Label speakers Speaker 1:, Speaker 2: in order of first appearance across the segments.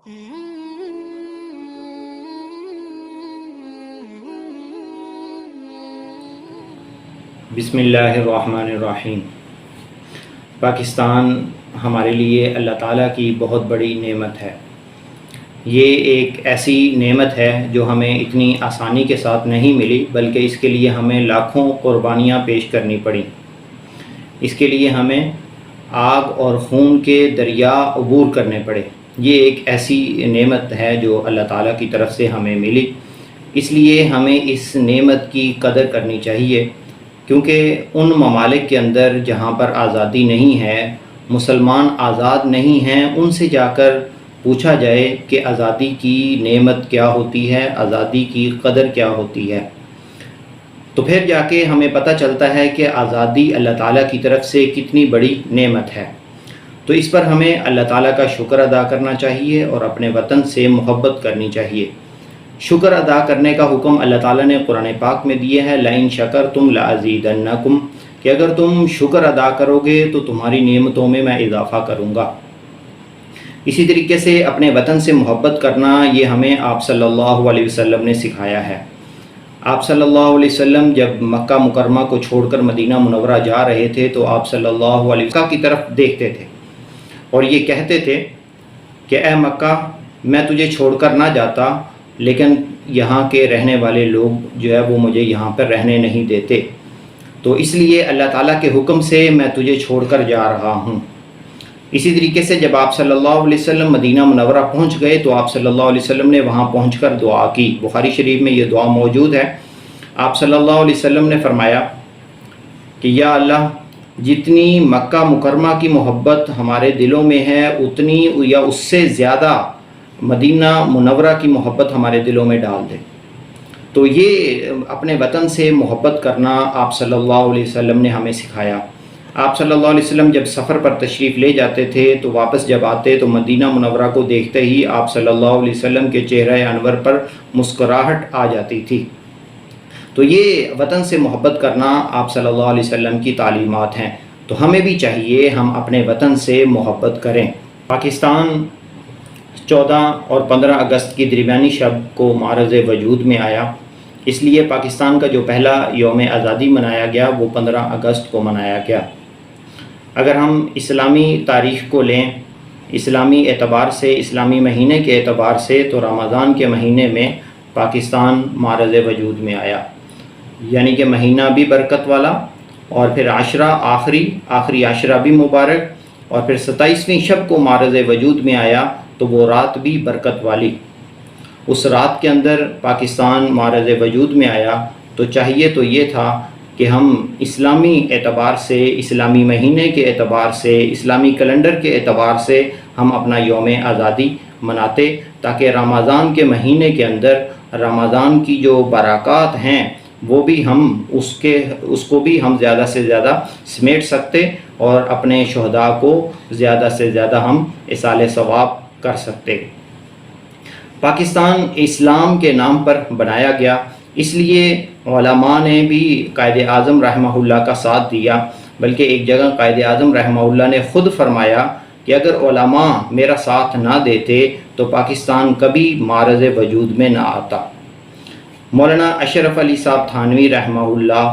Speaker 1: بسم اللہ الرحمن الرحیم۔ پاکستان ہمارے لیے اللہ تعالیٰ کی بہت بڑی نعمت ہے۔ یہ ایک ایسی نعمت ہے جو ہمیں اتنی آسانی کے ساتھ نہیں ملی، بلکہ اس کے لیے ہمیں لاکھوں قربانیاں پیش کرنی پڑیں۔ اس کے لیے ہمیں آگ اور خون کے دریا عبور کرنے پڑے۔ یہ ایک ایسی نعمت ہے جو اللہ تعالیٰ کی طرف سے ہمیں ملی، اس لیے ہمیں اس نعمت کی قدر کرنی چاہیے، کیونکہ ان ممالک کے اندر جہاں پر آزادی نہیں ہے، مسلمان آزاد نہیں ہیں، ان سے جا کر پوچھا جائے کہ آزادی کی نعمت کیا ہوتی ہے، آزادی کی قدر کیا ہوتی ہے، تو پھر جا کے ہمیں پتہ چلتا ہے کہ آزادی اللہ تعالیٰ کی طرف سے کتنی بڑی نعمت ہے۔ تو اس پر ہمیں اللہ تعالیٰ کا شکر ادا کرنا چاہیے اور اپنے وطن سے محبت کرنی چاہیے۔ شکر ادا کرنے کا حکم اللہ تعالیٰ نے قرآن پاک میں دیا ہے، لَئِن شَكَرْتُمْ لَأَزِيدَنَّكُمْ، کہ اگر تم شکر ادا کرو گے تو تمہاری نعمتوں میں اضافہ کروں گا۔ اسی طریقے سے اپنے وطن سے محبت کرنا یہ ہمیں آپ صلی اللہ علیہ وسلم نے سکھایا ہے۔ آپ صلی اللہ علیہ وسلم جب مکہ مکرمہ کو چھوڑ کر مدینہ منورہ جا رہے تھے تو آپ صلی اللہ علیہ وسلم کی طرف دیکھتے تھے اور یہ کہتے تھے کہ اے مکہ، میں تجھے چھوڑ کر نہ جاتا، لیکن یہاں کے رہنے والے لوگ جو ہے وہ مجھے یہاں پر رہنے نہیں دیتے، تو اس لیے اللہ تعالیٰ کے حکم سے میں تجھے چھوڑ کر جا رہا ہوں۔ اسی طریقے سے جب آپ صلی اللہ علیہ وسلم مدینہ منورہ پہنچ گئے تو آپ صلی اللہ علیہ وسلم نے وہاں پہنچ کر دعا کی۔ بخاری شریف میں یہ دعا موجود ہے۔ آپ صلی اللہ علیہ وسلم نے فرمایا کہ یا اللہ، جتنی مکہ مکرمہ کی محبت ہمارے دلوں میں ہے، اتنی یا اس سے زیادہ مدینہ منورہ کی محبت ہمارے دلوں میں ڈال دے۔ تو یہ اپنے وطن سے محبت کرنا آپ صلی اللہ علیہ وسلم نے ہمیں سکھایا۔ آپ صلی اللہ علیہ وسلم جب سفر پر تشریف لے جاتے تھے تو واپس جب آتے تو مدینہ منورہ کو دیکھتے ہی آپ صلی اللہ علیہ وسلم کے چہرہ انور پر مسکراہٹ آ جاتی تھی۔ تو یہ وطن سے محبت کرنا آپ صلی اللہ علیہ وسلم کی تعلیمات ہیں، تو ہمیں بھی چاہیے ہم اپنے وطن سے محبت کریں۔ پاکستان 14 اور 15 اگست کی درمیانی شب کو معرض وجود میں آیا، اس لیے پاکستان کا جو پہلا یوم آزادی منایا گیا وہ 15 اگست کو منایا گیا۔ اگر ہم اسلامی تاریخ کو لیں، اسلامی اعتبار سے، اسلامی مہینے کے اعتبار سے، تو رمضان کے مہینے میں پاکستان معرض وجود میں آیا، یعنی کہ مہینہ بھی برکت والا، اور پھر عاشرہ آخری عاشرہ بھی مبارک، اور پھر 27ویں شب کو معرض وجود میں آیا تو وہ رات بھی برکت والی۔ اس رات کے اندر پاکستان معرض وجود میں آیا، تو چاہیے تو یہ تھا کہ ہم اسلامی اعتبار سے، اسلامی مہینے کے اعتبار سے، اسلامی کیلنڈر کے اعتبار سے ہم اپنا یوم آزادی مناتے، تاکہ رمضان کے مہینے کے اندر رمضان کی جو برکات ہیں وہ بھی ہم اس کو بھی ہم زیادہ سے زیادہ سمیٹ سکتے اور اپنے شہداء کو زیادہ سے زیادہ ہم ایصال ثواب کر سکتے۔ پاکستان اسلام کے نام پر بنایا گیا، اس لیے علماء نے بھی قائد اعظم رحمہ اللہ کا ساتھ دیا، بلکہ ایک جگہ قائد اعظم رحمہ اللہ نے خود فرمایا کہ اگر علماء میرا ساتھ نہ دیتے تو پاکستان کبھی معرض وجود میں نہ آتا۔ مولانا اشرف علی صاحب تھانوی رحمہ اللہ،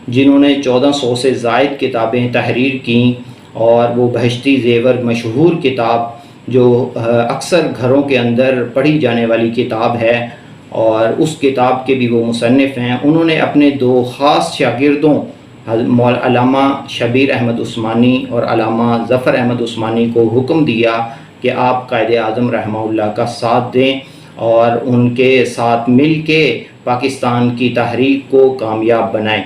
Speaker 1: جنہوں نے 1400 سے زائد کتابیں تحریر کیں، اور وہ بہشتی زیور مشہور کتاب جو اکثر گھروں کے اندر پڑھی جانے والی کتاب ہے، اور اس کتاب کے بھی وہ مصنف ہیں، انہوں نے اپنے 2 خاص شاگردوں علامہ شبیر احمد عثمانی اور علامہ ظفر احمد عثمانی کو حکم دیا کہ آپ قائد اعظم رحمہ اللہ کا ساتھ دیں اور ان کے ساتھ مل کے پاکستان کی تحریک کو کامیاب بنائیں۔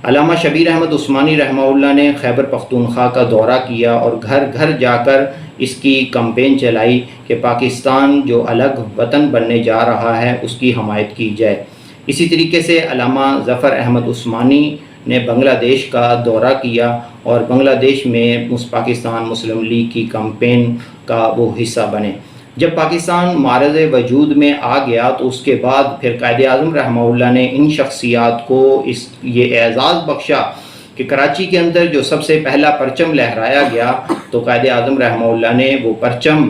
Speaker 1: علامہ شبیر احمد عثمانی رحمہ اللہ نے خیبر پختونخوا کا دورہ کیا اور گھر گھر جا کر اس کی کمپین چلائی کہ پاکستان جو الگ وطن بننے جا رہا ہے اس کی حمایت کی جائے۔ اسی طریقے سے علامہ ظفر احمد عثمانی نے بنگلہ دیش کا دورہ کیا اور بنگلہ دیش میں پاکستان مسلم لیگ کی کمپین کا وہ حصہ بنے۔ جب پاکستان معرض وجود میں آ گیا تو اس کے بعد پھر قائد اعظم رحمہ اللہ نے ان شخصیات کو یہ اعزاز بخشا کہ کراچی کے اندر جو سب سے پہلا پرچم لہرایا گیا تو قائد اعظم رحمہ اللہ نے وہ پرچم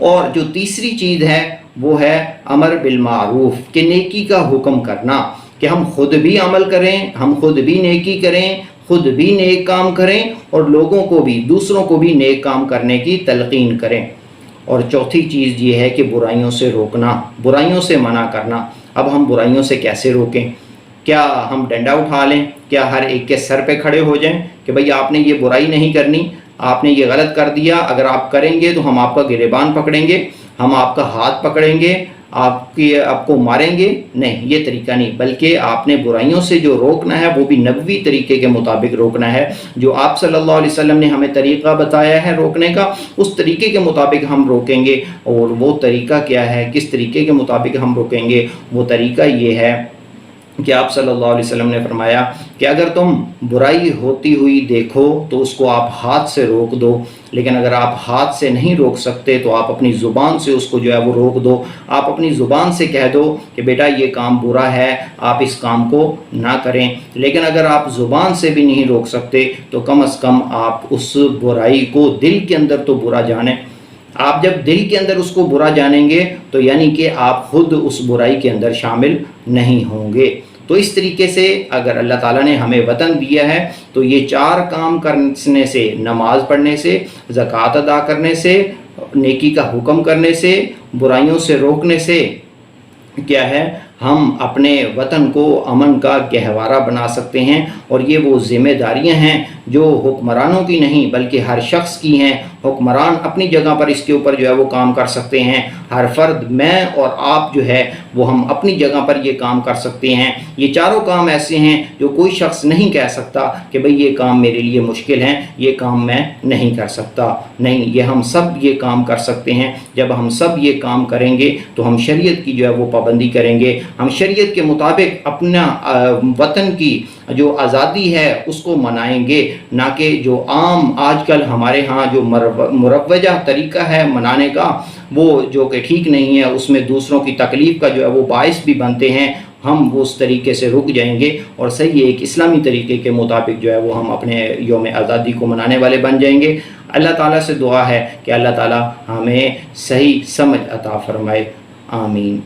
Speaker 1: اور جو تیسری چیز ہے وہ ہے امر بالمعروف، کہ نیکی کا حکم کرنا، کہ ہم خود بھی عمل کریں، ہم خود بھی نیکی کریں، خود بھی نیک کام کریں، اور لوگوں کو بھی، دوسروں کو بھی نیک کام کرنے کی تلقین کریں۔ اور چوتھی چیز یہ ہے کہ برائیوں سے روکنا، برائیوں سے منع کرنا۔ اب ہم برائیوں سے کیسے روکیں؟ کیا ہم ڈنڈا اٹھا لیں؟ کیا ہر ایک کے سر پہ کھڑے ہو جائیں کہ بھئی آپ نے یہ برائی نہیں کرنی، آپ نے یہ غلط کر دیا، اگر آپ کریں گے تو ہم آپ کا گریبان پکڑیں گے، ہم آپ کا ہاتھ پکڑیں گے، آپ کو ماریں گے؟ نہیں، یہ طریقہ نہیں، بلکہ آپ نے برائیوں سے جو روکنا ہے وہ بھی نبوی طریقے کے مطابق روکنا ہے۔ جو آپ صلی اللہ علیہ وسلم نے ہمیں طریقہ بتایا ہے روکنے کا، اس طریقے کے مطابق ہم روکیں گے۔ اور وہ طریقہ کیا ہے، کس طریقے کے مطابق ہم روکیں گے؟ وہ طریقہ یہ ہے کہ آپ صلی اللہ علیہ وسلم نے فرمایا کہ اگر تم برائی ہوتی ہوئی دیکھو تو اس کو آپ ہاتھ سے روک دو، لیکن اگر آپ ہاتھ سے نہیں روک سکتے تو آپ اپنی زبان سے اس کو جو ہے وہ روک دو۔ آپ اپنی زبان سے کہہ دو کہ بیٹا یہ کام برا ہے، آپ اس کام کو نہ کریں۔ لیکن اگر آپ زبان سے بھی نہیں روک سکتے تو کم از کم آپ اس برائی کو دل کے اندر تو برا جانیں۔ آپ جب دل کے اندر اس کو برا جانیں گے تو یعنی کہ آپ خود اس برائی کے اندر شامل نہیں ہوں گے۔ تو اس طریقے سے اگر اللہ تعالیٰ نے ہمیں وطن دیا ہے تو یہ 4 کام کرنے سے، نماز پڑھنے سے، زکوٰۃ ادا کرنے سے، نیکی کا حکم کرنے سے، برائیوں سے روکنے سے، کیا ہے، ہم اپنے وطن کو امن کا گہوارہ بنا سکتے ہیں۔ اور یہ وہ ذمہ داریاں ہیں جو حکمرانوں کی نہیں بلکہ ہر شخص کی ہیں۔ حکمران اپنی جگہ پر اس کے اوپر جو ہے وہ کام کر سکتے ہیں، ہر فرد، میں اور آپ جو ہے وہ ہم اپنی جگہ پر یہ کام کر سکتے ہیں۔ یہ 4 کام ایسے ہیں جو کوئی شخص نہیں کہہ سکتا کہ بھئی یہ کام میرے لیے مشکل ہیں، یہ کام میں نہیں کر سکتا۔ نہیں، یہ ہم سب یہ کام کر سکتے ہیں۔ جب ہم سب یہ کام کریں گے تو ہم شریعت کی جو ہے وہ پابندی کریں گے، ہم شریعت کے مطابق اپنا وطن کی جو آزادی ہے اس کو منائیں گے، نہ کہ جو عام آج کل ہمارے ہاں جو مروجہ طریقہ ہے منانے کا، وہ جو کہ ٹھیک نہیں ہے، اس میں دوسروں کی تکلیف کا جو ہے وہ باعث بھی بنتے ہیں۔ ہم اس طریقے سے رک جائیں گے اور صحیح ایک اسلامی طریقے کے مطابق جو ہے وہ ہم اپنے یوم آزادی کو منانے والے بن جائیں گے۔ اللہ تعالیٰ سے دعا ہے کہ اللہ تعالیٰ ہمیں صحیح سمجھ عطا فرمائے، آمین۔